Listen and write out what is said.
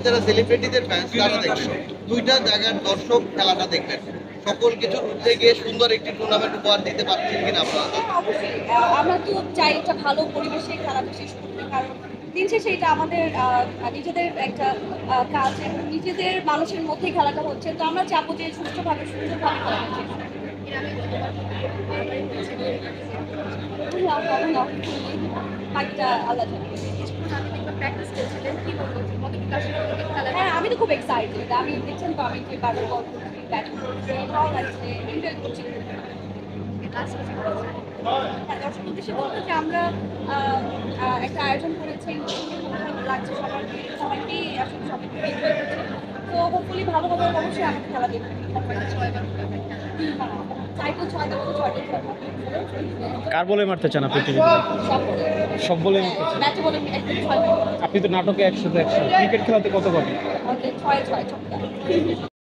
যারা সেলিব্রিটিদের ফ্যান্স তারা দেখবেন, দুইটা জায়গার দর্শক খেলাটা দেখবেন। সকল কিছুর ঊর্ধ্বে গিয়ে সুন্দর একটি টুর্নামেন্ট উপহার দিতে পারছেন কিনা আপনারা? হ্যাঁ, অবশ্যই। আমরা তো চাই একটা ভালো পরিবেশে খেলাটা শেষ করতে। কারণ দিন শেষে এটা আমাদের নিজেদের একটা কাজ এবং নিজেদের মানুষের মধ্যেই খেলাটা হচ্ছে। তো আমরা চাবো যে সুষ্ঠুভাবে সুন্দরভাবে খেলাটা শেষ হোক। আল্লাহ না, বাকিটা আল্লাহ জানে। হ্যাঁ, আমি তো খুব এক্সাইটেড। আমি দেখছেন তো আমি যে বারবার গল্প করছি, ব্যাটিং করছি, ভালো লাগছে, এনজয় করছি। হ্যাঁ, দর্শক উদ্দেশ্যে বলবো যে আমরা একটা আয়োজন করেছি, ভালো লাগছে সবাইকেই আসলে সবাইকে এনজয় করছে। তো হোপফুলি ভালো হবে, অবশ্যই আমাদের খেলা দেখবে। চাইতো ৬টা মতো ৬টা কার বলে মারতে চান আপনি টিভিতে? সব বলে মারতে চান? ম্যাচে বলে একদম ৬ আপনি তো নাটকে ১০০ ক্রিকেট খেলাতে কত পাবেন? ৬ ৬ ছক্কা।